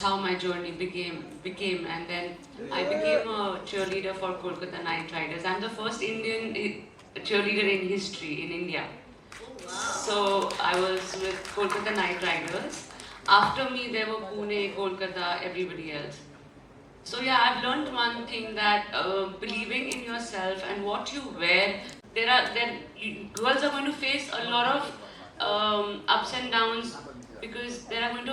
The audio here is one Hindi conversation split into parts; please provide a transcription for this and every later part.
how my journey became, and then I became a cheerleader for Kolkata Knight Riders. I'm the first Indian cheerleader in history in India. So I was with Kolkata Knight Riders. After me, there were Pune, Kolkata, everybody else. So yeah, I've learned one thing that believing in yourself and what you wear, girls are going to face a lot of ups and downs because they are going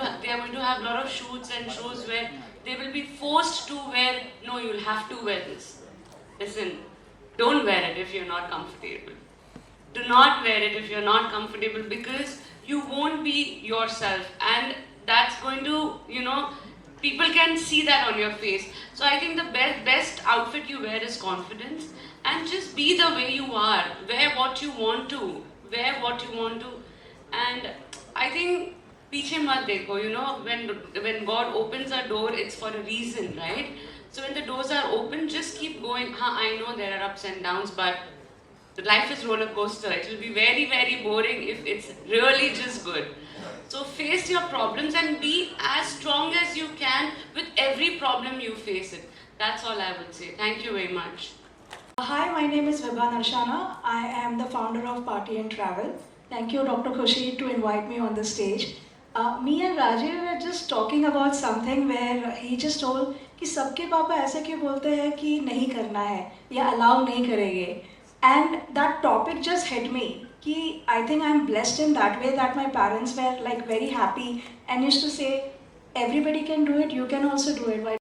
to have a lot of shoots and shows where they will be forced to wear. No, you'll have to wear this. Listen, don't wear it if you're not comfortable. Do not wear it if you're not comfortable because you won't be yourself, and that's going to, people can see that on your face. So I think the best outfit you wear is confidence, and just be the way you are. Wear what you want to. Wear what you want to. And I think piche mat dekho, when God opens a door, it's for a reason, right? So when the doors are open, just keep going. I know there are ups and downs, but the life is roller coaster. It will be very, very boring if it's really just good. So face your problems and be as strong as you can with every problem you face it. That's all I would say. Thank you very much. Hi, my name is Vibha Narshana. I am the founder of Party and Travel. Thank you, Dr. Khushi, to invite me on the stage. Me and Rajiv were just talking about something where he just told कि सबके पापा ऐसे क्यों बोलते हैं कि नहीं करना है या अलाउ नहीं करेंगे. And that topic just hit me कि I think I'm blessed in that way that my parents were like very happy and used to say everybody can do it, you can also do it. Why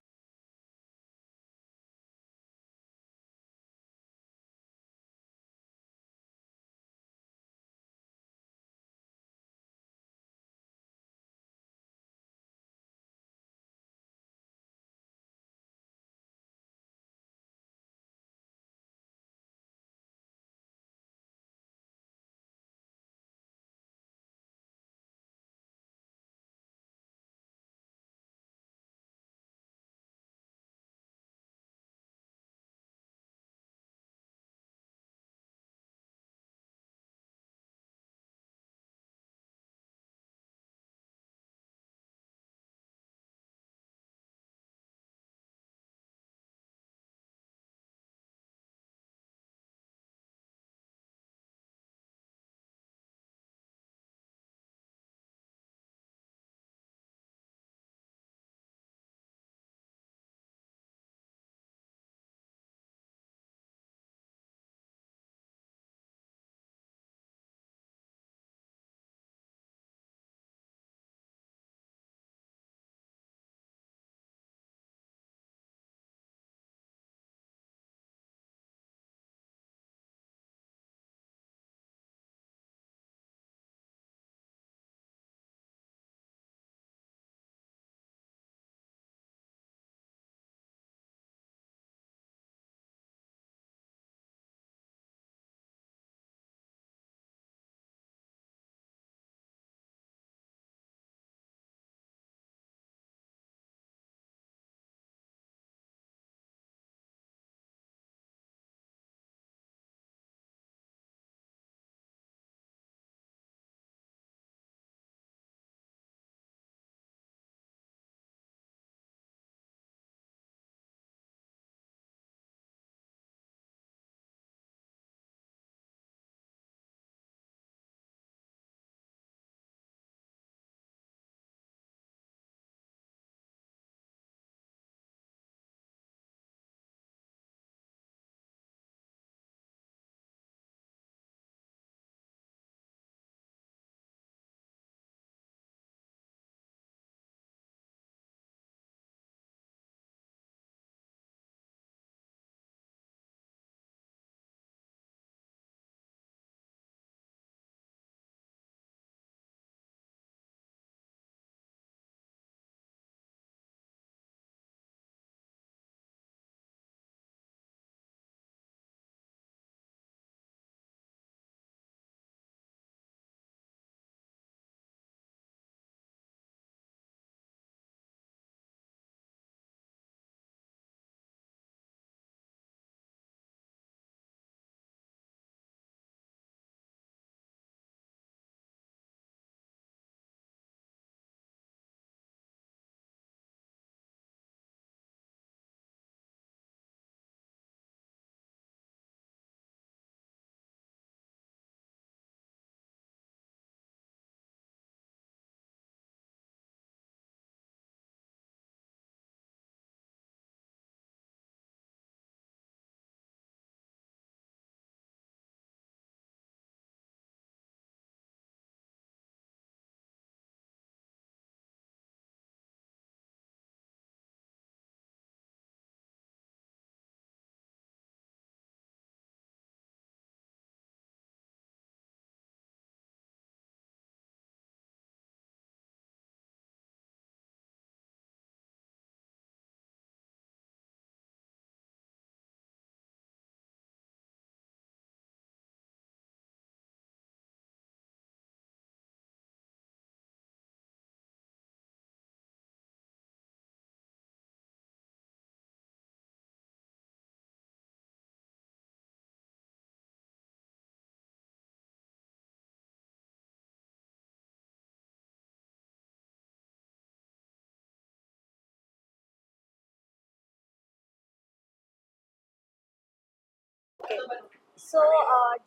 सो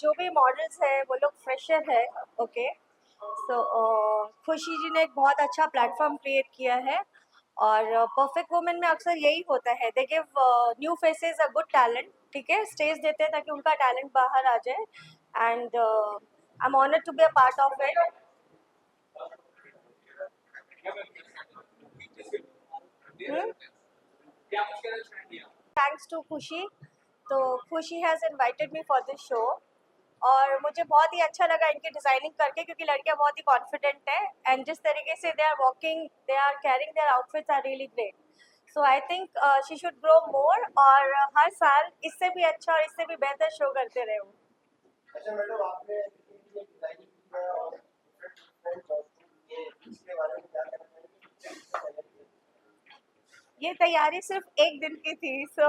जो भी मॉडल्स है वो लोग फ्रेशर है, ओके। सो खुशी जी ने एक बहुत अच्छा प्लेटफॉर्म क्रिएट किया है, और परफेक्ट वुमेन में अक्सर यही होता है, they give new faces a good talent, ठीक है, स्टेज देते हैं ताकि उनका टैलेंट बाहर आ जाए, and I am honoured to be a part of it. Thanks to Khushi. तो Khushi has invited me for this show, और मुझे बहुत ही अच्छा लगा इनकी डिज़ाइनिंग करके, क्योंकि लड़कियां बहुत ही कॉन्फिडेंट है, एंड जिस तरीके से they are walking, they are carrying their outfits are really great. So I think she should grow more, और हर साल इससे भी अच्छा और इससे भी बेहतर शो करते रहे वो। अच्छा मैडम, आपने ये डिजाइनिंग किया और डिफरेंट कॉस्ट्यूम, ये इसके बारे में क्या कहना चाहेंगे? ये तैयारी सिर्फ एक दिन की थी, सो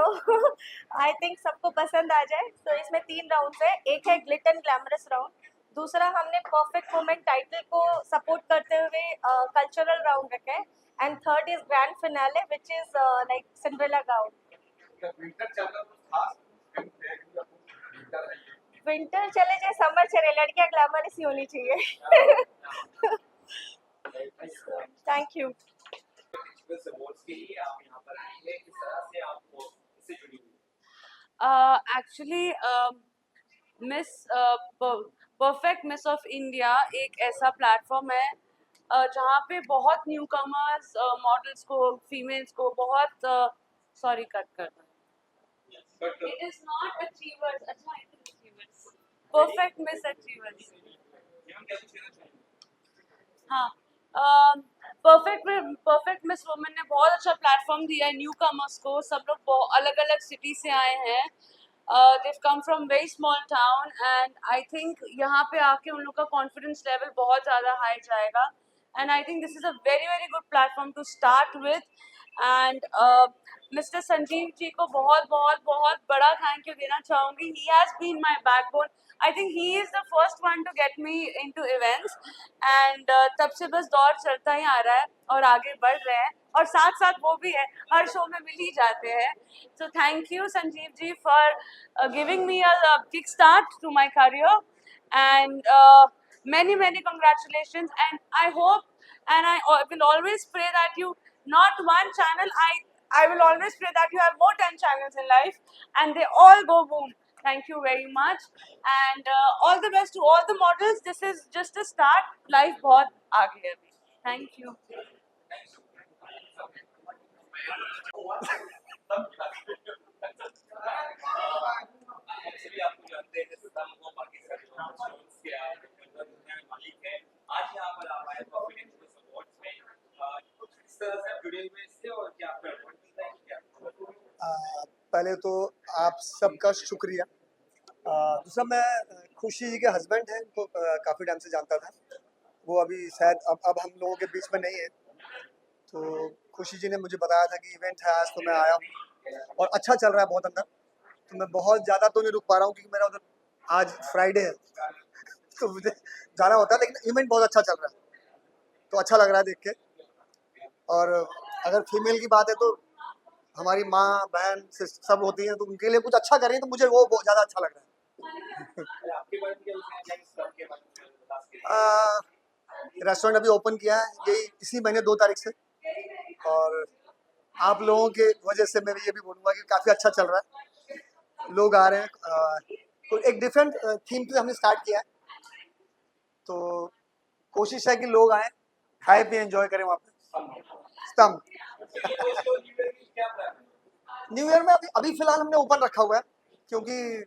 आई थिंक सबको पसंद आ जाए। तो इसमें 3 राउंड्स है, एक है ग्लिट एंड ग्लैमरस राउंड, दूसरा हमने परफेक्ट वुमेन टाइटल को सपोर्ट करते हुए कल्चरल राउंड रखा है, and third is grand finale which is like Cinderella gown. Winter चले जाए समर चले, लड़कियां ग्लैमरस ही होनी चाहिए। Thank you. Actually miss perfect miss of India एक ऐसा प्लेटफॉर्म है जहाँ पे बहुत न्यू कमर्स मॉडल्स को, फीमेल्स को बहुत सॉरी कट कर दो, इट इज नॉट अचीवर्स, अच्छा it is achievers, perfect miss achievers. हाँ, परफेक्ट परफेक्ट मिस वुमेन ने बहुत अच्छा प्लेटफॉर्म दिया है न्यू कमर्स को। सब लोग अलग अलग सिटी से आए हैं, they've come from very small town, and I think यहाँ पे आके उन लोग का confidence level बहुत ज़्यादा high जाएगा, and I think this is a very very good platform to start with, and Mr. Sanjeev ji को बहुत बहुत बहुत बड़ा थैंक यू देना चाहूँगी। He has been my backbone. I think he is the first one to get me into events, and तब से बस दौर चलता ही आ रहा है और आगे बढ़ रहे हैं, और साथ साथ वो भी है हर शो में मिल ही जाते हैं। So thank you Sanjeev ji for giving me a kick start to my career, and many many congratulations, and I hope, and I will always pray that you, not one channel, I will always pray that you have more 10 channels in life and they all go boom. Thank you very much, and all the best to all the models. This is just a start, life बहुत आगे है अभी. Thank you. एक्चुअली आपको जानते हैं सम वो पाकिस्तान शोज के मालिक है, आज यहाँ पर आप आए कॉन्फिडेंस अवार्ड्स में, कुछ इस तरह से आप जुड़े हुए इससे, और क्या आपका अवार्ड मिलता है क्या? पहले तो आप सबका शुक्रिया। दूसरा, मैं खुशी जी के हस्बैंड हैं, उनको काफ़ी टाइम से जानता था। वो अभी शायद अब हम लोगों के बीच में नहीं है, तो खुशी जी ने मुझे बताया था कि इवेंट है आज, तो मैं आया हूँ और अच्छा चल रहा है बहुत अंदर। तो मैं बहुत ज़्यादा तो नहीं रुक पा रहा हूँ क्योंकि मेरा उधर आज फ्राइडे है तो मुझे जाना होता है, लेकिन इवेंट बहुत अच्छा चल रहा है तो अच्छा लग रहा है देख के। और अगर फीमेल की बात है तो हमारी माँ बहन से सब होती हैं, तो उनके लिए कुछ अच्छा करें तो मुझे वो बहुत ज़्यादा अच्छा लग रहा है। आपके बारे में क्या उसने स्टफ के बारे में बता सकते रेस्टोरेंट अभी ओपन किया है, यही इसी महीने 2 तारीख से, और आप लोगों के वजह से मैं ये भी बोलूँगा कि काफ़ी अच्छा चल रहा है, लोग आ रहे हैं। तो एक डिफरेंट थीम पे हमने स्टार्ट किया है, तो कोशिश है कि लोग आएँ, खाए पिए एंजॉय करें वहाँ पे। स्तंभ न्यू ईयर में अभी फिलहाल हमने ओपन रखा हुआ है, क्योंकि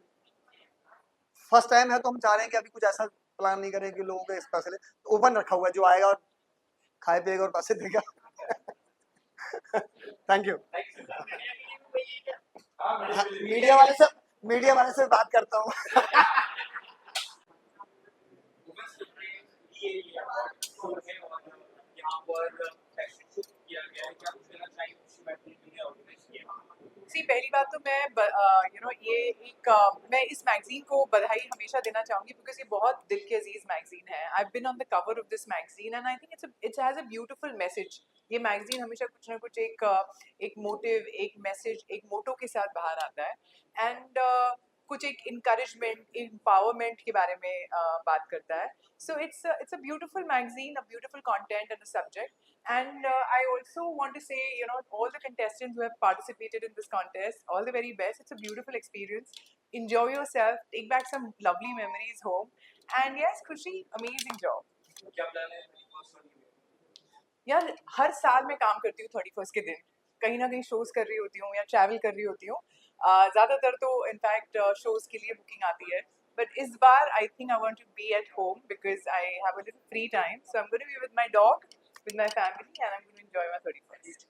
फर्स्ट टाइम है, तो हम चाह रहे हैं कि अभी कुछ ऐसा प्लान नहीं करें कि लोगों के स्पेशल ओपन रखा हुआ है, जो आएगा और खाए पिएगा और पैसे देगा। Thank you. मीडिया वाले से बात करता हूँ। यहाँ पर फैशन शो किया गया है, क्या कुछ कहना चाहिए खुशी मैगजीन ने ऑर्गेनाइज किया? सी पहली बात तो मैं ये एक मैं इस मैगजीन को बधाई हमेशा देना चाहूँगी, बिकॉज ये बहुत दिल के अजीज मैगजीन है। I been on the cover of this magazine and I think it's has a beautiful message. ये मैगजीन हमेशा कुछ ना कुछ एक मोटिव, एक मैसेज, एक मोटो के साथ बाहर आता है, एंड कुछ एक encouragement, empowerment के बारे में बात करता है. So it's a beautiful magazine, a beautiful content and a subject. And I also want to say, you know, all the contestants who have participated in this contest, all the very best. It's a beautiful experience. Enjoy yourself, take back some lovely memories home. And yes, Khushi, amazing job. क्या प्लान है anniversary में? यार हर साल मैं काम करती हूँ 31st के दिन, कहीं ना कहीं शोज कर रही होती हूँ या ट्रैवल कर रही होती हूँ. ज़्यादातर तो इनफैक्ट शोज के लिए बुकिंग आती है, बट इस बार I think I want to be at home because I have a little free time. So I am going to be with my dog, with my family, and I'm going to enjoy my 31st.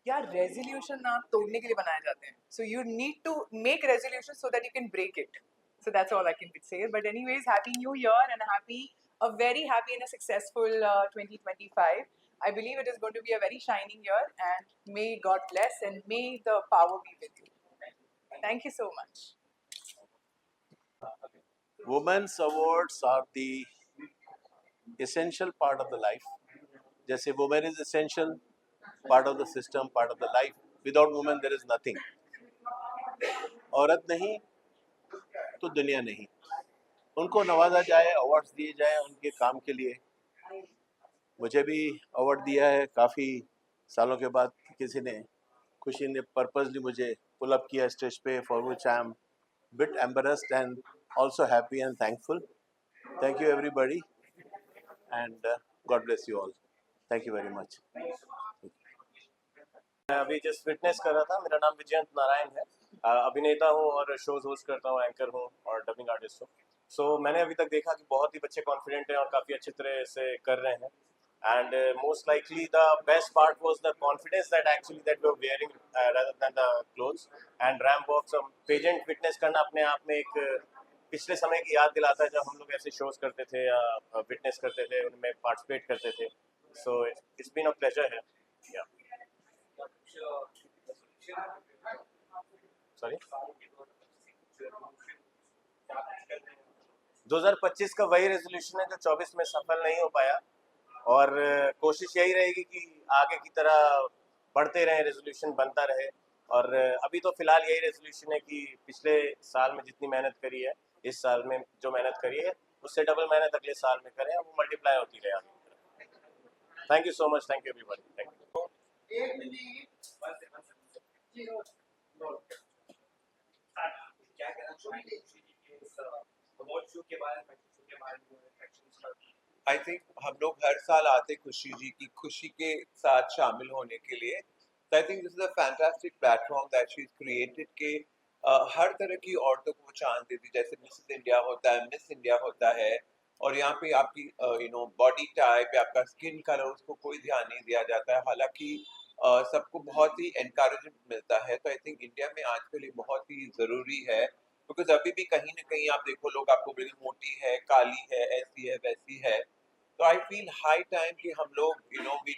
यार रेजोल्यूशन ना तोड़ने के लिए बनाए जाते हैं, so you need to make resolution so that you can break it. So that's all I can say. But anyways, happy new year and a very happy and a successful 2025. I believe it is going to be a very shining year, and may God bless and may the power be with you. Thank you so much. Women's awards are the essential part of the life. जैसे women is essential part of the system, part of the life. Without women there is nothing. औरत नहीं तो दुनिया नहीं. उनको नवाजा जाए, अवार्ड्स दिए जाए उनके काम के लिए. मुझे भी अवार्ड दिया है काफ़ी सालों के बाद. किसी ने, खुशी ने पर्पसली मुझे पुल अप किया स्टेज पे, for which I am bit embarrassed and also happy and thankful. Thank you everybody and God bless you all. Thank you very much. मैं अभी जस्ट फिटनेस कर रहा था. मेरा नाम विजयंत नारायण है. अभिनेता हूँ और शोज होस्ट करता हूँ, एंकर हूँ और डबिंग आर्टिस्ट हूँ. सो मैंने अभी तक देखा कि बहुत ही बच्चे कॉन्फिडेंट हैं और काफ़ी अच्छी तरह से कर रहे हैं. And most likely the best part was the confidence that actually that we are wearing rather than the clothes. And ramp walk, सब पेजेंट फिटनेस करना अपने आप में एक पिछले समय की याद दिलाता है जब हम लोग ऐसे शोज करते थे या फिटनेस करते थे, उनमें पार्टिसिपेट करते थे. So it's been a pleasure है. या सॉरी, 2025 का वही रेजोल्यूशन है जो 24 में सफल नहीं हो पाया. और कोशिश यही रहेगी कि आगे की तरह बढ़ते रहें, रेजोल्यूशन बनता रहे. और अभी तो फिलहाल यही रेजोल्यूशन है कि पिछले साल में जितनी मेहनत करी है, इस साल में जो मेहनत करी है उससे डबल मेहनत अगले साल में करें और वो मल्टीप्लाई होती रहे आगे. Thank you so much. Thank you everybody. Thank you. क्या कहना चाहेंगे इस अवार्ड शो के बारे में, शो के बारे में रिएक्शंस का? आई थिंक हम लोग हर साल आते खुशी जी की खुशी के साथ शामिल होने के लिए. तो I think this is a fantastic platform that she is created के हर तरह की औरतों को वो चांस देती. जैसे मिसेस इंडिया होता है, मिस इंडिया होता है, और यहाँ पे आपकी बॉडी टाइप या आपका स्किन कलर उसको कोई ध्यान नहीं दिया जाता है. हालांकि सबको बहुत ही एनकरेजमेंट मिलता है. तो आई थिंक इंडिया में आजकल ये बहुत ही ज़रूरी है, बिकॉज अभी भी कहीं ना कहीं आप देखो लोग आपको बोलेंगे मोटी है, काली है, ऐसी है, वैसी है. तो आई फील हाई टाइम कि हम लोग we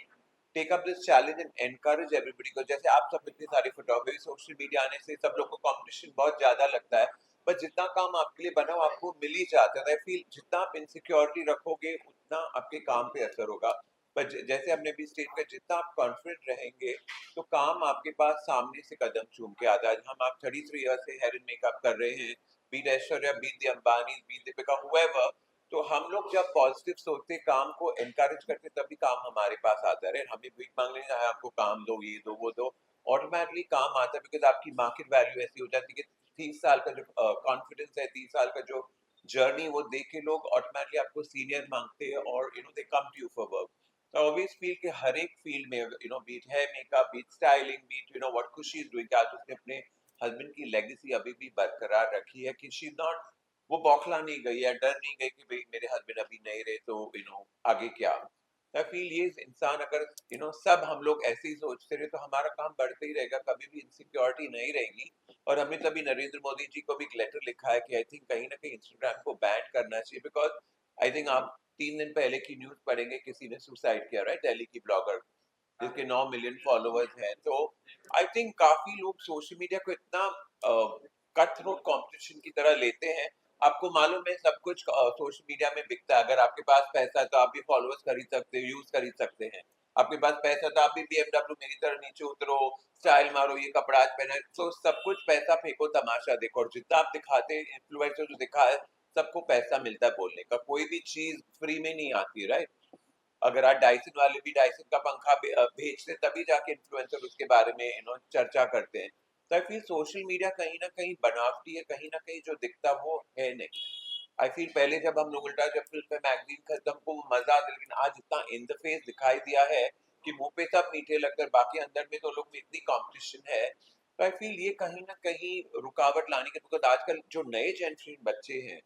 take up this challenge and encourage everybody को. जैसे आप सब इतनी सारी फोटोग्राफी, सोशल मीडिया आने से सब लोग को कंपटीशन बहुत ज़्यादा लगता है, पर जितना काम आपके लिए बना हो आपको मिल ही जाता है. आई फील जितना आप इनसिक्योरिटी रखोगे उतना आपके काम पे असर होगा. पर जैसे हमने भी स्टेट का, जितना आप कॉन्फिडेंट रहेंगे तो काम आपके पास सामने से कदम चूम के आता है. हम आप 33 ईयर से हेयर एंड मेकअप कर रहे हैं, बीट ऐश्वर्या, बीट दी अंबानी, बीट दीपिका, हुएवर. तो हम लोग जब पॉजिटिव सोचते, काम को एनकरेज करते, तभी काम हमारे पास आता है. हमें भीख मांग लेना है, आपको काम दो, ये दो, वो दो, ऑटोमेटिकली काम आता है. बिकॉज आपकी मार्केट वैल्यू ऐसी हो जाती है कि 30 साल का जो कॉन्फिडेंस है, 30 साल का जो जर्नी, वो देख के लोग ऑटोमेटिकली आपको सीनियर मांगते हैं और they come to you for work. तो ऑलवेज फील कि हर एक फील्ड में बीट है makeup, be it styling, be it what Khushi is doing, आज उसने अपने हस्बैंड की लेगेसी अभी भी बरकरार रखी है कि शी इज नॉट, वो बौखला नहीं गई है, डर नहीं गई कि भाई मेरे हस्बैंड अभी नहीं रहे तो आगे क्या. आई फील ये इंसान अगर सब हम लोग ऐसे ही सोचते रहे तो हमारा काम बढ़ते ही रहेगा, कभी भी इनसिक्योरिटी नहीं रहेगी. और हमने तभी नरेंद्र मोदी जी को भी एक लेटर लिखा है कि आई थिंक कहीं ना कहीं इंस्टाग्राम को बैन करना चाहिए. बिकॉज आई थिंक आप 3 दिन पहले की न्यूज पढ़ेंगे, किसी ने सुसाइड किया, राइट, दिल्ली की ब्लॉगर जिसके 9 मिलियन फॉलोअर्स हैं. तो आई थिंक काफी लोग सोशल मीडिया को इतना कट थ्रोट कॉम्पिटिशन की तरह लेते हैं. आपको मालूम है सब कुछ सोशल मीडिया में बिकता है. अगर आपके पास पैसा है तो आप भी फॉलोअर्स खरीद सकते हो, यूज खरीद सकते हैं. आपके पास पैसा था, आप भी BMW मेरी तरह नीचे उतरो, स्टाइल मारो, ये कपड़ा आज पहना है, तो सब कुछ पैसा फेंको, तमाशा देखो, और जितना आप दिखाते हैं, इन्फ्लुएंसर जो दिखा है, सबको पैसा मिलता है बोलने का, कोई भी चीज फ्री में नहीं आती, राइट? अगर आज डाइसन वाले भी डाइसन का पंखा भेजते तभी जाके इन्फ्लुएंसर उसके बारे में चर्चा करते हैं। तो आई फील सोशल मीडिया कहीं ना कहीं बनावटी है, कहीं ना कहीं जो दिखता वो है नहीं। आई फील पहले जब हम लोग उल्टा जब फिल्म में मैगजीन खत्म को मजा आता, लेकिन आज इतना इन द फेस दिखाई दिया है कि मुंह पे सब मीठे लगकर बाकी अंदर में तो लोग में इतनी कंपटीशन है। तो आई फील ये कहीं ना कहीं रुकावट लाने के, बिकॉज आजकल जो नए जनरेशन बच्चे हैं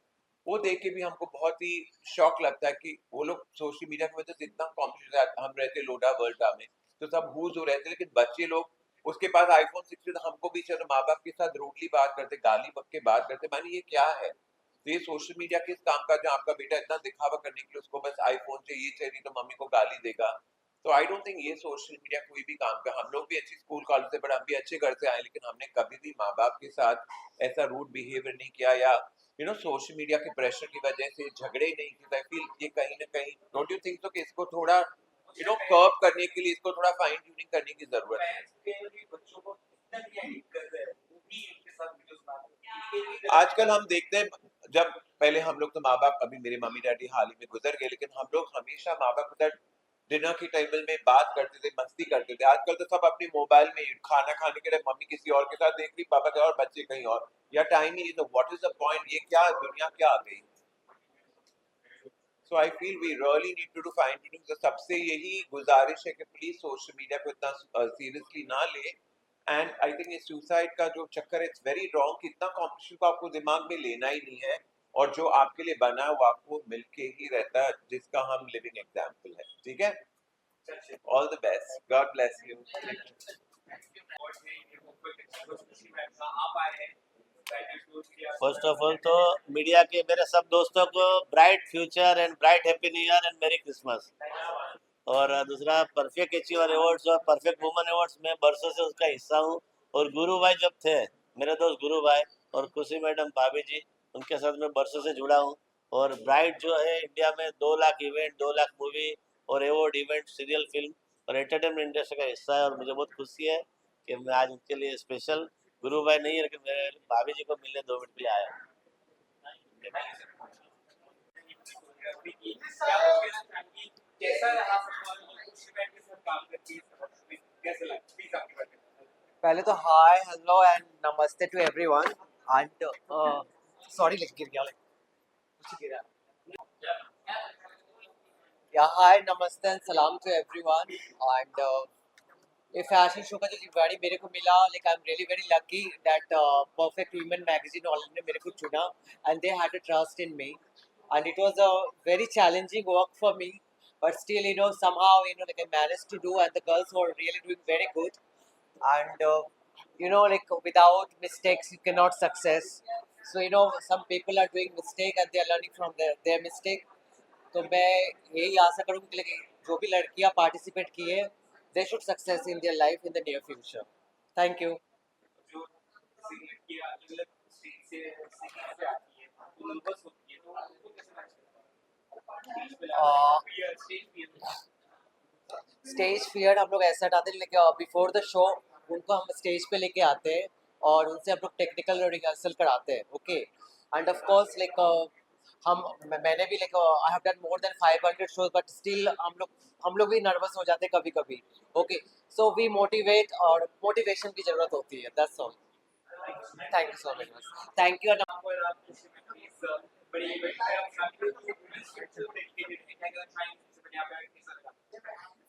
वो देख के भी हमको बहुत ही शौक लगता है कि वो लोग सोशल मीडिया की वजह से इतना कॉम्पिटिशन, हम रहते लोडा वर्ल्डा में तो सब हूज हो रहते, लेकिन बच्चे लोग उसके पास आईफोन 16, हमको भी चलो माँ बाप के साथ रूडली बात करते, गाली बक के बात करते, मानी ये क्या है? तो ये सोशल मीडिया किस काम का, जहाँ आपका बेटा इतना दिखावा करने के लिए उसको बस आईफोन चाहिए चाहिए तो मम्मी को गाली देगा। तो आई डोंट थिंक ये सोशल मीडिया कोई भी काम का, हम लोग भी अच्छी स्कूल कॉलेज से पढ़े, हम भी अच्छे घर से आए, लेकिन हमने कभी भी माँ बाप के साथ ऐसा रूड बिहेवियर नहीं किया, या सोशल मीडिया के प्रेशर की वजह से झगड़े नहीं किए। आई फील ये कहीं ना कहीं, डोंट यू थिंक सो कि इसको थोड़ा कर्व करने के लिए, इसको थोड़ा फाइन ट्यूनिंग करने की जरूरत है। आजकल हम देखते हैं, जब पहले हम लोग तो माँ बाप, अभी मेरे मम्मी डैडी हाल ही में गुजर गए, लेकिन हम लोग हमेशा माँ बाप के साथ डिनर की टेबल में बात करते थे, मस्ती करते थे। आजकल तो सब अपने मोबाइल में खाना खाने के लिए मम्मी किसी और के साथ देख रही, पापा के और बच्चे कहीं और, या टाइम ही नहीं, तो व्हाट इज द पॉइंट? ये क्या दुनिया क्या आ गई? So I feel we really need to do fine tuning. तो सबसे यही गुजारिश है कि प्लीज सोशल मीडिया को इतना सीरियसली ना ले। एंड आई थिंक ये सुसाइड का जो चक्कर है, इट्स वेरी रॉन्ग कि इतना कॉम्पिटिशन को आपको दिमाग में लेना ही नहीं है, और जो आपके लिए बना है वो आपको मिलके ही रहता है, जिसका हम लिविंग एग्जाम्पल है। ठीक है, all the best, God bless you. First of all तो मीडिया के मेरे सब दोस्तों को bright future and bright happy new year and मेरी क्रिसमस। और दूसरा परफेक्ट अचीवर अवार्ड्स और परफेक्ट वुमन अवार्ड्स में बरसों से उसका हिस्सा हूँ। और गुरु भाई जब थे, मेरे दोस्त गुरु भाई और खुशी मैडम भाभी जी, उनके साथ मैं बरसों से जुड़ा हूँ। और ब्राइट जो है इंडिया में 2 लाख इवेंट, 2 लाख मूवी और अवार्ड इवेंट, सीरियल फिल्म और एंटरटेनमेंट इंडस्ट्री का हिस्सा है। और मुझे बहुत खुशी है कि मैं आज उनके लिए स्पेशल, गुरु भाई नहीं है लेकिन मेरे भाभी जी को मिलने 2 मिनट के लिए आया हूँ। कैसा रहा खुशी मैम के साथ काम करके, कैसे लगा प्लीज आपके बारे में? पहले तो हाय हेलो एंड नमस्ते टू एवरीवन एंड सॉरी लिख गिर गया कुछ गिरा या हाय नमस्ते एंड सलाम टू एवरीवन एंड ये फैशन शो का जो रिवार्ड मेरे को मिला, like I am really very lucky that perfect women magazine वालों ने मेरे को चुना and they had a trust in me and it was a very challenging work for me, but still somehow like I managed to do, and the girls were really doing very good. And like without mistakes you cannot success. So some people are doing mistake and they are learning from their mistake. तो मैं यही आशा करूँगी कि जो भी लड़कियाँ पार्टिसिपेट की है, they should success in their life in the near future. Thank you. जो लड़कियां अलग स्टेज से सिटी से आती है तो नर्वस होती है, तो उनको कैसे मैनेज करते हैं? स्टेज फियर हम लोग ऐसा हटाते हैं, लेकिन बिफोर द शो उनको हम स्टेज पे लेके आते हैं और उनसे हम लोग टेक्निकल रिहर्सल कराते हैं। ओके, एंड ऑफ कोर्स मैंने भी I have done more than 500 shows, but still हम लोग भी नर्वस हो जाते हैं कभी कभी। ओके, सो वी मोटिवेट, और मोटिवेशन की जरूरत होती है, that's all. Thank you so much, thank you.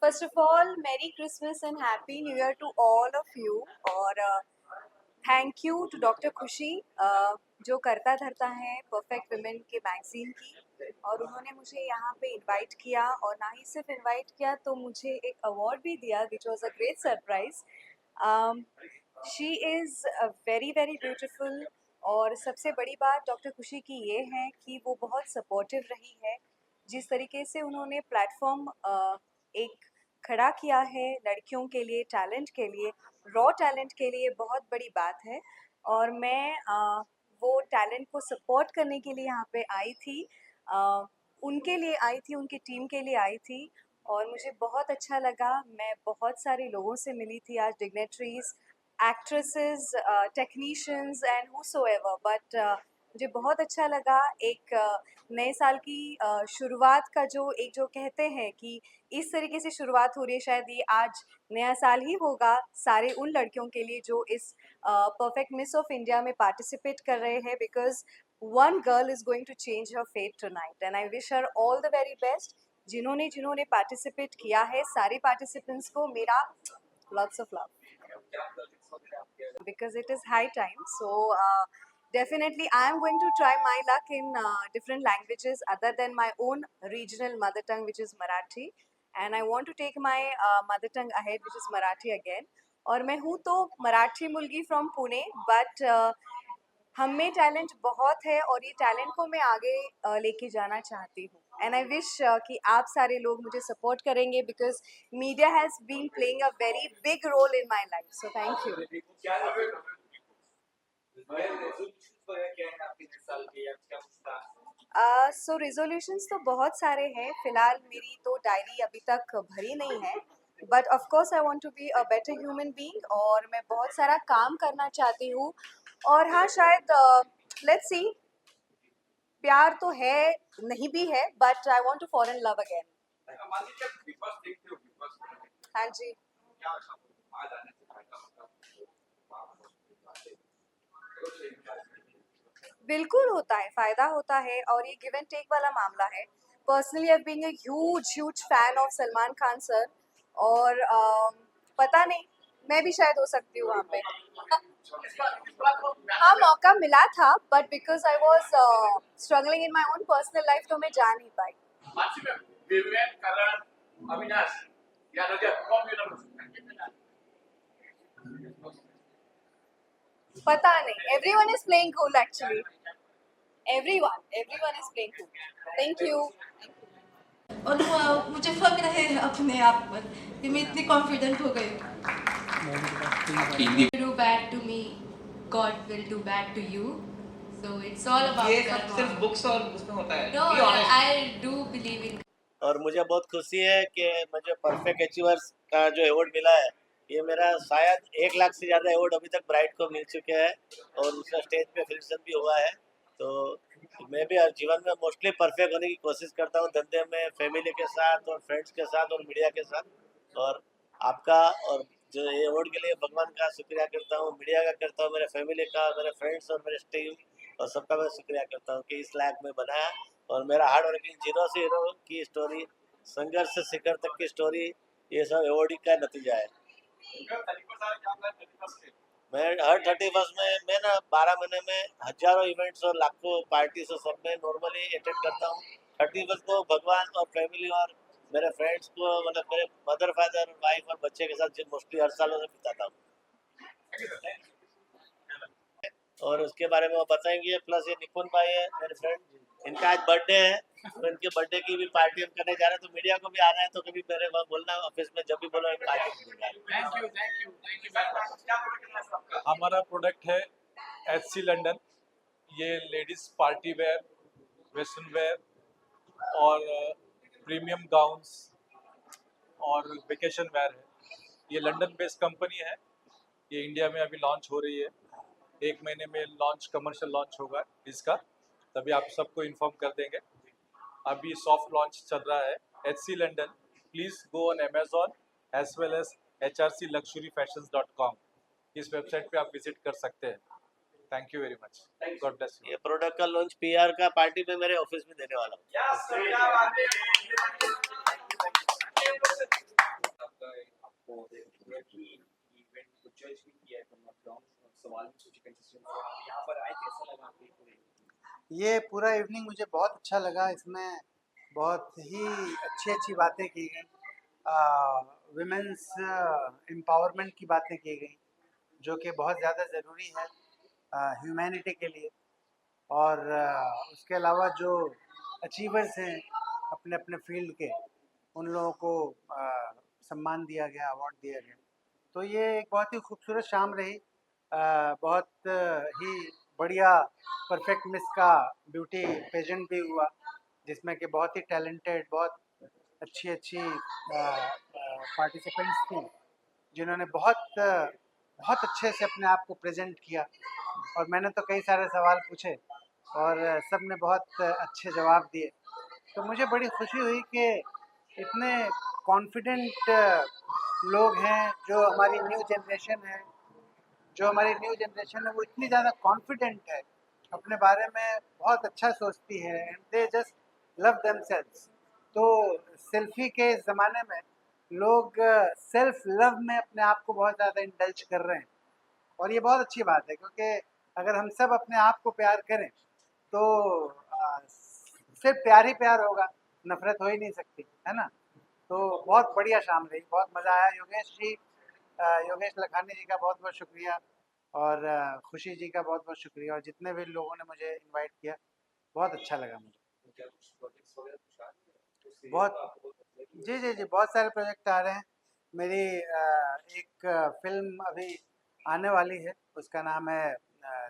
First of all, Merry Christmas and Happy New Year to all of you. और थैंक यू टू डॉक्टर खुशी जो करता धरता है परफेक्ट वुमेन के मैगजीन की, और उन्होंने मुझे यहाँ पे इनवाइट किया, और ना ही सिर्फ इनवाइट किया तो मुझे एक अवार्ड भी दिया, which was a great surprise. She is very very beautiful, और सबसे बड़ी बात डॉक्टर खुशी की ये है कि वो बहुत सपोर्टिव रही है। जिस तरीके से उन्होंने प्लेटफॉर्म एक खड़ा किया है लड़कियों के लिए, टैलेंट के लिए, रॉ टैलेंट के लिए, बहुत बड़ी बात है। और मैं वो टैलेंट को सपोर्ट करने के लिए यहाँ पे आई थी, उनके लिए आई थी, उनकी टीम के लिए आई थी। और मुझे बहुत अच्छा लगा। मैं बहुत सारे लोगों से मिली थी आज, dignitaries, actresses, technicians and whosoever, but मुझे बहुत अच्छा लगा। एक नए साल की शुरुआत का जो कहते हैं कि इस तरीके से शुरुआत हो रही है, शायद ये आज नया साल ही होगा सारे उन लड़कियों के लिए जो इस परफेक्ट मिस ऑफ इंडिया में पार्टिसिपेट कर रहे हैं, because one girl is going to change her fate tonight and I wish her all the very best। जिन्होंने जिन्होंने पार्टिसिपेट किया है, सारे पार्टिसिपेंट्स को मेरा lots of love, because it is high time। So definitely I am going to try my luck in different languages other than my own regional mother tongue, which is Marathi, and I want to take my mother tongue ahead, which is Marathi again। और मैं हूँ तो मराठी मुलगी फ्रॉम पुणे, बट हम में टैलेंट बहुत है और ये टैलेंट को मैं आगे लेके जाना चाहती हूँ। एंड आई विश कि आप सारे लोग मुझे सपोर्ट करेंगे, because media has been playing a very big role in my life. So thank you. So resolutions तो बहुत सारे हैं। फिलहाल मेरी तो डायरी अभी तक भरी नहीं है, but of course I want to be a better human being, और मैं बहुत सारा काम करना चाहती हूँ। और हाँ, शायद लेट्स सी, प्यार तो है, नहीं भी है, but I want to fall in love again. हाँ जी। बिल्कुल होता है, फ़ायदा होता है, और ये गिव एंड टेक वाला मामला है। Personally I being a huge fan of Salman Khan sir, और पता नहीं, मैं भी शायद हो सकती हूँ वहाँ पे। हाँ, मौका मिला था, but because I was struggling in my own personal life, तो मैं जा नहीं पाई। पता नहीं, everyone is playing cool actually. Everyone is playing cool. Thank you. और मुझे फक्र है अपने आप पर कि मैं इतनी कॉन्फिडेंट हो गई हूँ। Do bad to me, God will do bad to you. So it's all about ये karma. सब सिर्फ बुक्स और उसमें होता है। No, Be honest। I do believe in। और मुझे बहुत खुशी है कि मुझे परफेक्ट अचीवर्स का जो अवार्ड मिला है, ये मेरा शायद 1 लाख से ज़्यादा अवार्ड अभी तक ब्राइट को मिल चुके हैं, और उसका स्टेज पे सिलेक्शन भी हुआ है। तो मैं भी हर जीवन में मोस्टली परफेक्ट होने की कोशिश करता हूँ, धंधे में, फैमिली के साथ और फ्रेंड्स के साथ और मीडिया के साथ। और आपका और जो ये अवार्ड के लिए भगवान का शुक्रिया करता हूँ, मीडिया का करता हूँ, मेरे फैमिली का, मेरे फ्रेंड्स और मेरे टीम और सबका मैं शुक्रिया करता हूँ कि इस लायक में बनाया। और मेरा हार्ड वर्किंग जीरो से हीरो की स्टोरी, संघर्ष से शिखर तक की स्टोरी, ये सब अवार्ड का नतीजा है। मैं हर 31 में मैं ना 12 महीने में हजारों इवेंट्स और लाखों पार्टीज और सब में नॉर्मली अटेंड करता हूँ। 31 को भगवान और फैमिली और मेरे फ्रेंड्स को, मतलब मेरे मदर फादर वाइफ और बच्चे के साथ मोस्टली हर सालों से बिताता हूँ। और उसके बारे में वो बताएंगे। प्लस ये निपुण भाई है मेरे फ्रेंड, इनका आज बर्थडे है, तो इनके बर्थडे की भी पार्टी हम करने जा रहे हैं। तो मीडिया को भी आना है तो कभी मेरे वहाँ बोलना, ऑफिस में जब भी बोलो पार्टी। हमारा प्रोडक्ट है HC लंदन। ये ladies party wear, western wear और प्रीमियम गाउन्स और वेकेशन वेयर है। ये लंदन बेस्ड कंपनी है। ये इंडिया में अभी लॉन्च हो रही है। 1 महीने में लॉन्च, कमर्शियल लॉन्च होगा इसका, तभी आप सबको इन्फॉर्म कर देंगे। अभी सॉफ्ट लॉन्च चल रहा है HC London. Please go on Amazon as well as hrcluxuryfashions.com। इस वेबसाइट पे आप विजिट कर सकते हैं। Thank you very much, God bless you. ये प्रोडक्ट का लॉन्च PR का पार्टी में मेरे ऑफिस में देने वाला हूँ। ये पूरा इवनिंग मुझे बहुत अच्छा लगा। इसमें बहुत ही अच्छी बातें की गई, विमेंस एम्पावरमेंट की बातें की गई, जो कि बहुत ज़्यादा ज़रूरी है ह्यूमैनिटी के लिए। और उसके अलावा जो अचीवर्स हैं अपने अपने फील्ड के, उन लोगों को सम्मान दिया गया, अवार्ड दिया गया। तो ये एक बहुत ही खूबसूरत शाम रही। बहुत ही बढ़िया परफेक्ट मिस का ब्यूटी पेजेंट भी हुआ, जिसमें कि बहुत ही टैलेंटेड, बहुत अच्छी अच्छी पार्टिसिपेंट्स थी जिन्होंने बहुत अच्छे से अपने आप को प्रेजेंट किया, और मैंने तो कई सारे सवाल पूछे और सब ने बहुत अच्छे जवाब दिए। तो मुझे बड़ी खुशी हुई कि इतने कॉन्फिडेंट लोग हैं, जो हमारी न्यू जनरेशन है वो इतनी ज़्यादा कॉन्फिडेंट है, अपने बारे में बहुत अच्छा सोचती है, and they just love themselves. तो सेल्फी के ज़माने में लोग सेल्फ लव में अपने आप को बहुत ज़्यादा इंडल्ज कर रहे हैं, और ये बहुत अच्छी बात है, क्योंकि अगर हम सब अपने आप को प्यार करें तो सिर्फ प्यार ही प्यार होगा, नफरत हो ही नहीं सकती, है ना। तो बहुत बढ़िया शाम रही, बहुत मज़ा आया। योगेश लखानी जी का बहुत बहुत शुक्रिया, और खुशी जी का बहुत बहुत शुक्रिया, और जितने भी लोगों ने मुझे इनवाइट किया, बहुत अच्छा लगा मुझे। बहुत जी, बहुत सारे प्रोजेक्ट आ रहे हैं। मेरी एक फिल्म अभी आने वाली है, उसका नाम है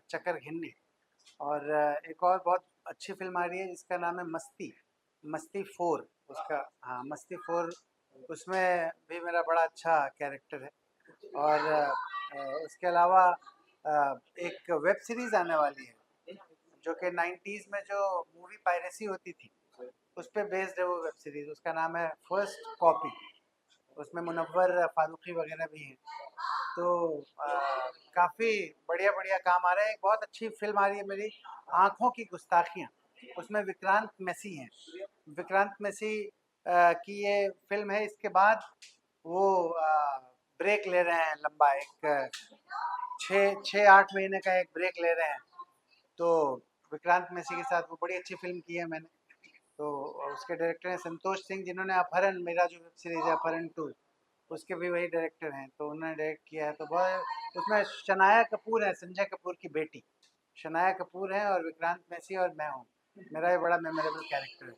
चक्कर घिन्नी, और एक और बहुत अच्छी फिल्म आ रही है जिसका नाम है मस्ती 4, उसका, हाँ, मस्ती 4, उसमें भी मेरा बड़ा अच्छा कैरेक्टर है। और उसके अलावा एक वेब सीरीज़ आने वाली है जो कि 90s में जो मूवी पायरेसी होती थी उस पे बेस्ड है वो वेब सीरीज़, उसका नाम है फर्स्ट कॉपी। उसमें मुनव्वर फारूकी वगैरह भी हैं। तो काफ़ी बढ़िया बढ़िया काम आ रहे हैं। एक बहुत अच्छी फिल्म आ रही है मेरी, आँखों की गुस्ताखियाँ, उसमें विक्रांत मैसी हैं। विक्रांत मैसी की ये फिल्म है। इसके बाद वो ब्रेक ले रहे हैं लंबा, एक 6-8 महीने का एक ब्रेक ले रहे हैं। तो विक्रांत मैसी के साथ वो बड़ी अच्छी फिल्म की है मैंने। तो उसके डायरेक्टर हैं संतोष सिंह, जिन्होंने अपहरण, मेरा जो वेब सीरीज़ है अपहरण 2, उसके भी वही डायरेक्टर हैं, तो उन्होंने डायरेक्ट किया है। तो बहुत, उसमें शनाया कपूर है, संजय कपूर की बेटी शनाया कपूर है, और विक्रांत मैसी और मैं हूँ। मेरा ये बड़ा मेमोरेबल कैरेक्टर है।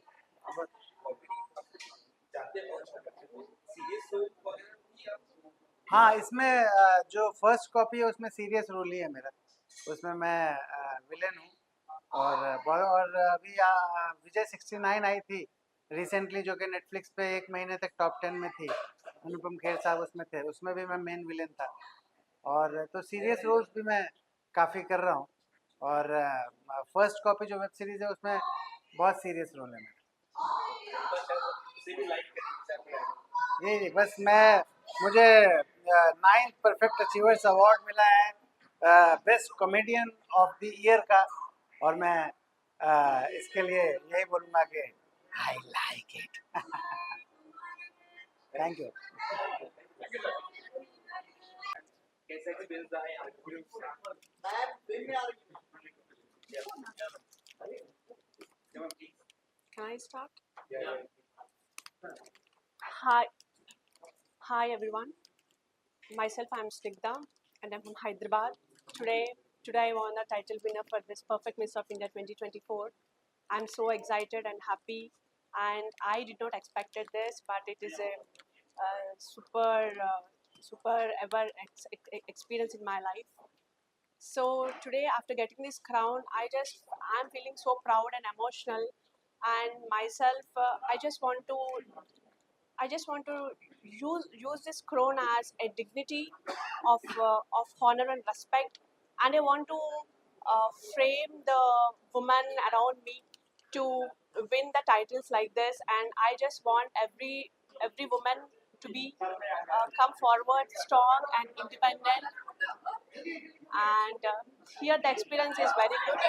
हाँ, इसमें जो फर्स्ट कॉपी है उसमें सीरियस रोल ही है मेरा, उसमें मैं विलेन हूँ। और अभी विजय 69 आई थी रिसेंटली, जो कि नेटफ्लिक्स पे 1 महीने तक टॉप 10 में थी। अनुपम खेर साहब उसमें थे, उसमें भी मैं मेन विलेन था। और तो सीरियस रोल्स भी मैं काफ़ी कर रहा हूँ। और फर्स्ट कॉपी जो वेब सीरीज़ है उसमें बहुत सीरियस रोल है मेरा। जी, बस मुझे 9th परफेक्ट अचीवर्स अवार्ड मिला है best comedian of the year का, और मैं इसके लिए यही बोलूँगा कि I like it. Thank you. Can I start? Hi, hi everyone. Myself, I'm Snigdha, and I'm from Hyderabad. Today I won the title winner for this Perfect Miss of India 2024. I'm so excited and happy, and I did not expected this, but it is a super ever experience in my life. So today, after getting this crown, I'm feeling so proud and emotional, and myself, I just want to use this crown as a dignity of honor and respect, and I want to frame the women around me to win the titles like this, and I just want every woman to be come forward strong and independent, and here the experience is very good.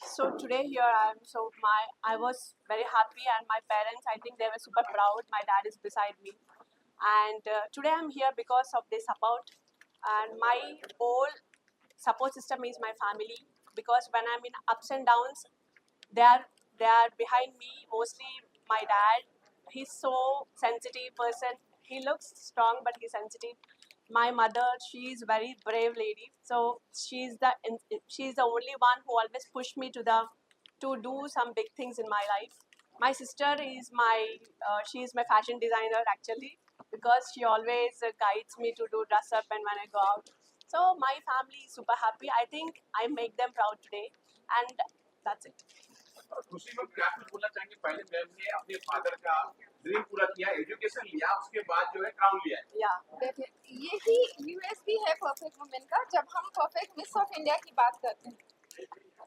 So today here I was very happy, and my parents, I think they were super proud. My dad is beside me, and today I'm here because of their support, and my whole support system is my family, because when I'm in ups and downs, they are behind me. Mostly my dad, he's so sensitive person. He looks strong but he's sensitive. My mother, she's very brave lady, so she's the only one who always pushed me to do some big things in my life. My sister is she is my fashion designer actually, because she always guides me to do dress up and when I go out. So my family is super happy. I think I make them proud today, and that's it. खुशी में क्या कुछ बोलना चाहेंगे? पहले मैम ने अपने फादर का ड्रीम पूरा किया, एजुकेशन लिया, उसके बाद जो है क्राउन लिया है। Yeah. यही यूएसपी है परफेक्ट वुमेन का। जब हम परफेक्ट मिस ऑफ इंडिया की बात करते हैं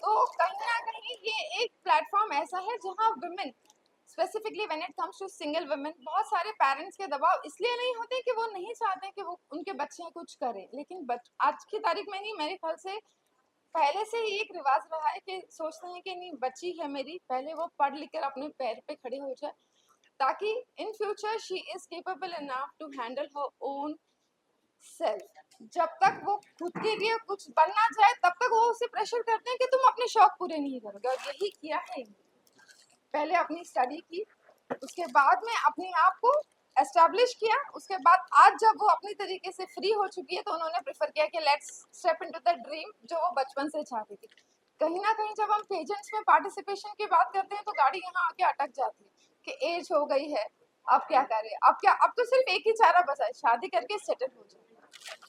तो कहीं ना कहीं ये एक प्लेटफॉर्म ऐसा है जहां women specifically when it comes to single women, बहुत सारे पेरेंट्स के दबाव इसलिए नहीं होते कि वो नहीं चाहते कि वो उनके बच्चे कुछ करें, लेकिन आज की तारीख में नहीं, मेरे ख्याल से पहले से ही एक रिवाज रहा है कि सोचते हैं कि नहीं बच्ची है मेरी, पहले वो पढ़ लिख कर अपने पैर पे खड़े हो जाए ताकि in future she is capable enough to handle her own self. जब तक वो खुद के लिए कुछ बनना चाहे तब तक वो उसे प्रेशर करते हैं कि तुम अपने शौक पूरे नहीं करोगे, और यही किया है। पहले अपनी स्टडी की, उसके बाद में अपने आप को एस्टैब्लिश किया, उसके बाद आज जब वो अपनी तरीके से फ्री हो चुकी है तो उन्होंने प्रेफर किया कि let's step into the dream जो वो बचपन से चाहती थी। कहीं ना कहीं जब हम पेजेंट्स में पार्टिसिपेशन की बात करते हैं तो गाड़ी यहाँ आके अटक जाती है कि एज हो गई है, अब क्या करें, अब तो सिर्फ एक ही चारा बचा है, शादी करके सेटल हो जाए।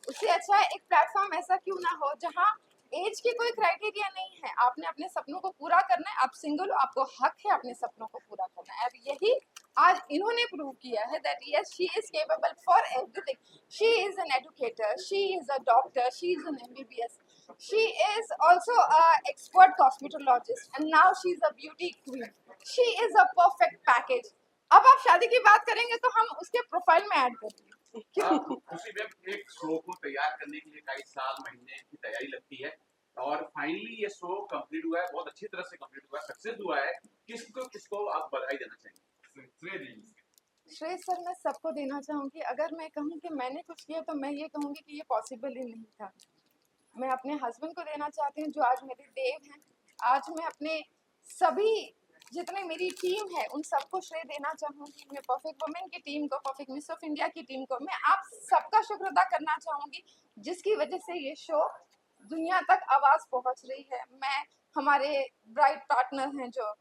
उससे अच्छा एक प्लेटफॉर्म ऐसा क्यों ना हो जहाँ एज की कोई क्राइटेरिया नहीं है, आपने अपने सपनों को पूरा करना है, आप सिंगल हो, आपको हक है अपने सपनों को पूरा करना है। अब यही आज इन्होंने प्रूव किया है that yes she is capable for everything. She is an educator, she is a doctor, she is an MBBS, she is also a expert cosmetologist and now she is a beauty queen, she is a perfect package. अब आप शादी की बात करेंगे तो हम उसके प्रोफाइल में ऐड करेंगे। खुशी मैम, एक शो को तैयार करने के लिए कई साल महीने की तैयारी लगती है और फाइनली ये शो कंप्लीट हुआ है, बहुत अच्छी तरह से कंप्लीट हुआ है, सक्सेस हुआ है। किसको आप बधाई देना चाहेंगे? श्रेय सर, मैं सबको देना चाहूँगी। अगर मैं कहूँ कि मैंने कुछ किया तो मैं ये कहूँगी कि ये पॉसिबल ही नहीं था। मैं अपने हस्बैंड को देना चाहती हूँ जो आज मेरे देव हैं। आज मैं अपने सभी जितने मेरी टीम है उन सबको श्रेय देना चाहूँगी। मैं परफेक्ट वुमेन की टीम को, परफेक्ट मिस ऑफ इंडिया की टीम को, मैं आप सबका शुक्र अदा करना चाहूँगी जिसकी वजह से ये शो दुनिया तक आवाज़ पहुँच रही है। मैं हमारे ब्राइट पार्टनर हैं जो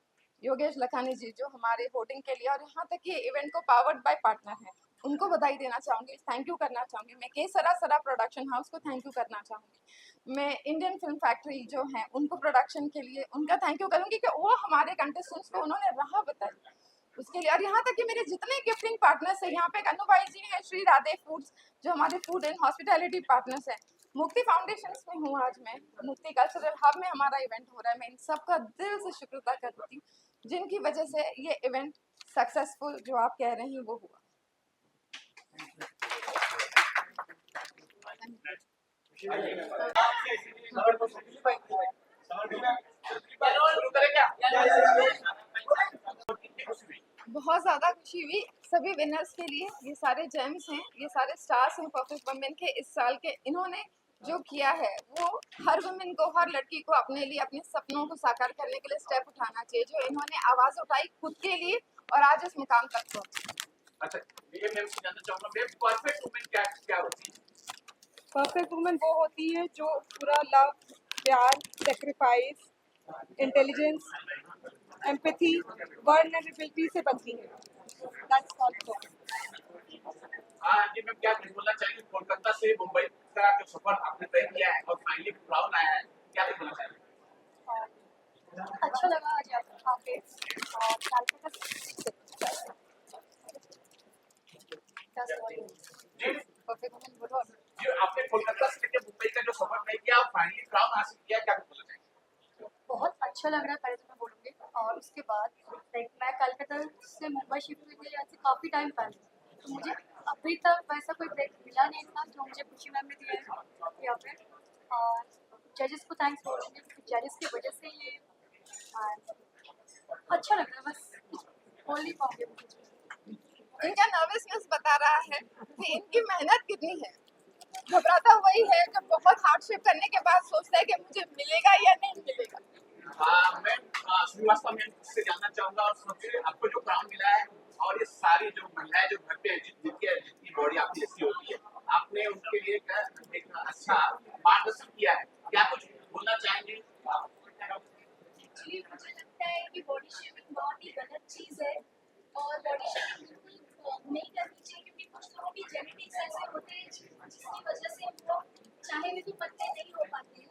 योगेश लखानी जी, जो हमारे वोटिंग के लिए और यहाँ तक ये इवेंट को पावर्ड बाय पार्टनर हैं, उनको बधाई देना चाहूँगी, थैंक यू करना चाहूँगी। मैं के सरा प्रोडक्शन हाउस को थैंक यू करना चाहूँगी। मैं इंडियन फिल्म फैक्ट्री जो है उनको प्रोडक्शन के लिए उनका थैंक यू करूँगी कि वो हमारे कंटेस्टेंट्स को उन्होंने राह बताई उसके लिए। और यहाँ तक कि मेरे जितने गिफ्टिंग पार्टनर्स हैं, यहाँ पे कन्नू भाई जी हैं, श्री राधे फूड्स जो हमारे फूड एंड हॉस्पिटैलिटी पार्टनर्स हैं, मुक्ति फाउंडेशन में हूँ आज मैं, मुक्ति कल्चरल हब में हमारा इवेंट हो रहा है। मैं इन सबका दिल से शुक्र अदा करती हूँ जिनकी वजह से ये इवेंट सक्सेसफुल जो आप कह रहे हैं वो हुआ। बहुत ज़्यादा खुशी हुई सभी विनर्स के लिए। ये सारे जेम्स हैं, ये सारे स्टार्स हैं परफेक्ट वुमेन के इस साल के। इन्होंने जो किया है वो हर वुमेन को, हर लड़की को अपने लिए, अपने सपनों को साकार करने के लिए स्टेप उठाना चाहिए। जो इन्होंने आवाज़ उठाई खुद के लिए और आज इस मुकाम तक पहुंचे। अच्छा, ये मैं जानना चाहूँगा मैम, परफेक्ट वुमेन क्या होती है? परफेक्ट वुमेन वो होती है जो पूरा लव, प्यार, सेक्रीफाइस, इंटेलिजेंस, एम्पैथी, वर्नरेबिलिटी से बनती है। That's all. जी मैम, क्या कुछ बोलना चाहेंगे? कोलकाता से मुंबई का जो सफर आपने तय किया है और फाइनली क्राउन आया है, क्या कुछ बोलना चाहेंगे? अच्छा लगा आज यहाँ पे और परफेक्ट वुमेन बोलो। जी, आपने कोलकाता से लेकर मुंबई का जो सफर तय किया और फाइनली क्राउन हासिल किया, क्या कुछ बोलना चाहेंगे? बहुत अच्छा लग रहा है, पहले तो मैं बोलूँगी। और उसके बाद मैं कलकत्ता से मुंबई शिफ्ट हुई थी आज से काफ़ी टाइम पहले, तो मुझे अभी तक वैसा कोई ब्रेक मिला नहीं था जो मुझे खुशी मैम ने दिया है यहाँ पे। और जजेस को थैंक्स बोलूँगी क्योंकि जजेस की वजह से ये अच्छा लग रहा है, बस बोल नहीं पाऊँगी। इनका नर्वसनेस बता रहा है कि इनकी मेहनत कितनी है। घबराता वही है जो बहुत हार्डशिप करने के बाद सोचता है कि मुझे मिलेगा या नहीं मिलेगा। मैं श्रीवास्तव में से जानना चाहूँगा और सबसे आपको जो क्राउन मिला है और ये सारी जो महिलाएं जो घर पे जिनकी बॉडी आपकी जैसी होती है, आपने उनके लिए एक अच्छा मार्गदर्शन किया है, क्या कुछ बोलना चाहेंगे? जी, मुझे लगता है कि बॉडी शेमिंग बहुत ही गलत चीज़ है और बॉडी शेमिंग बिल्कुल नहीं करनी चाहिए, क्योंकि कुछ लोगों की जेनेटिक्स ऐसे होते हैं जिसकी वजह से हम लोग चाहे भी तो पतले नहीं हो पाते हैं,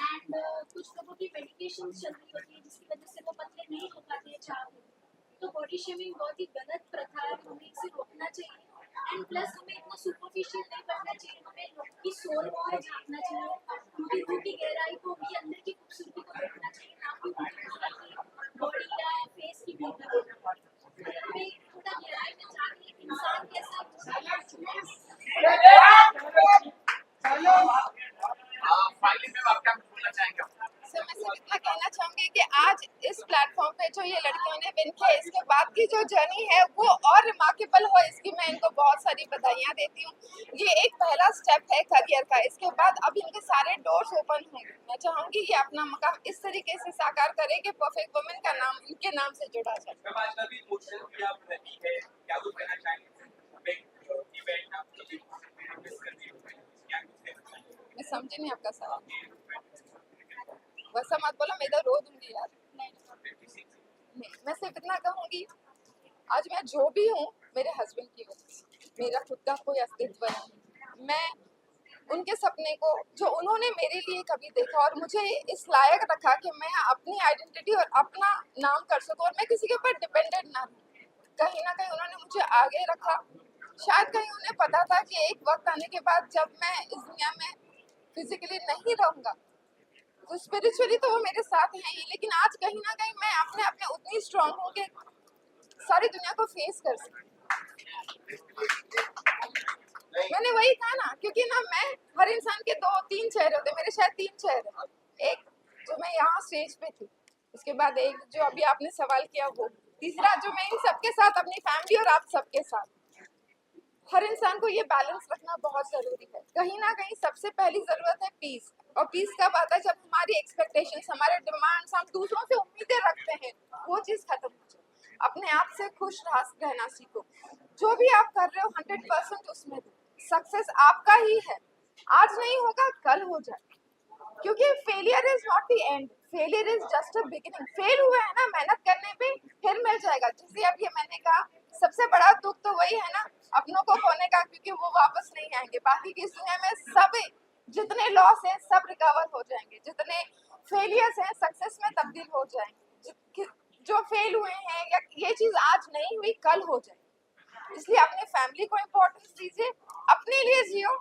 एंड कुछ लोगों की मेडिकेशन चल रही होती है जिसकी वजह से वो पतले नहीं हो पाते हैं चाह के। तो बॉडी शेमिंग बहुत ही गलत प्रथा है, हमें इसे रोकना चाहिए, एंड प्लस हमें इतना सुपरफिशियल नहीं करना चाहिए, हमें लोगों की सोल को झांकना चाहिए, उनकी दिल की गहराई को भी, अंदर की खूबसूरती को देखना चाहिए, ना कि उनकी बॉडी या फेस की ब्यूटी को। हमें थोड़ा गहराई में जाके इंसान कैसा फाइनली में आप क्या बोलना चाहेंगे? सर मैं सिर्फ इतना कहना चाहूंगी कि आज इस प्लेटफॉर्म पे जो ये लड़कियों ने विन किया, इसके बाद की जो जर्नी है वो और रिमार्केबल हो, इसकी मैं इनको बहुत सारी बधाइयाँ देती हूँ। ये एक पहला स्टेप है करियर का, इसके बाद अब इनके सारे डोर्स ओपन होंगे। मैं चाहूंगी कि अपना मकाम इस तरीके से साकार करें कि परफेक्ट वुमेन का नाम इनके नाम से जुड़ा जाए। मैं समझी नहीं आपका सवाल, वैसा मत बोलो, मैं इधर रो दूंगी यार। नहीं, मैं सिर्फ इतना कहूंगी, आज मैं जो भी हूँ मेरे हस्बैंड की वजह से, मेरा खुद का कोई अस्तित्व नहीं। मैं उनके सपने को जो उन्होंने मेरे लिए कभी देखा और मुझे इस लायक रखा कि मैं अपनी आइडेंटिटी और अपना नाम कर सकूं और मैं किसी के ऊपर डिपेंडेंट ना रहूं, कहीं ना कहीं उन्होंने मुझे आगे रखा। शायद कहीं उन्हें पता था कि एक वक्त आने के बाद जब मैं इस दुनिया में फिजिकली नहीं रहूंगा तो स्पिरिचुअली तो वो मेरे साथ हैं ही, लेकिन आज कहीं ना कहीं मैं अपने अपने उतनी स्ट्रांग हूँ कि सारी दुनिया को फेस कर सकूं। मैंने वही कहा ना, क्योंकि ना मैं हर इंसान के 2-3 चेहरे होते, मेरे शायद 3 चेहरे, एक जो मैं यहाँ स्टेज पे थी, उसके बाद एक जो अभी आपने सवाल किया वो, तीसरा जो मैं इन सबके साथ अपनी फैमिली और आप सबके साथ। हर इंसान को ये बैलेंस रखना बहुत जरूरी है। कहीं ना कहीं सबसे पहली जरूरत है पीस, और पीस कब आता है? जब हमारी एक्सपेक्टेशंस, हमारे डिमांड्स, हम दूसरों से उम्मीदें रखते हैं, वो चीज खत्म हो जाए। अपने आप से खुश रहना सीखो, जो भी आप कर रहे हो 100% उसमें दो। सक्सेस आपका ही है, आज नहीं होगा कल हो जाए, क्योंकि failure is not the end, failure is just a beginning. Fail हुए है ना, मेहनत करने पे फिर मिल जाएगा। जैसे अब ये मैंने कहा, सबसे बड़ा दुख तो वही है ना अपनों को खोने का, क्योंकि वो वापस नहीं आएंगे। बाकी की इस दुनिया में सब जितने लॉस हैं सब रिकवर हो जाएंगे, जितने फेलियर्स हैं सक्सेस में तब्दील हो जाएंगे। जो फेल हुए हैं या ये चीज आज नहीं हुई कल हो जाएगी, इसलिए अपने फैमिली को इम्पोर्टेंस दीजिए, अपने लिए जियो,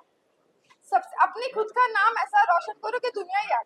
सब अपने खुद का नाम ऐसा रोशन करो कि दुनिया याद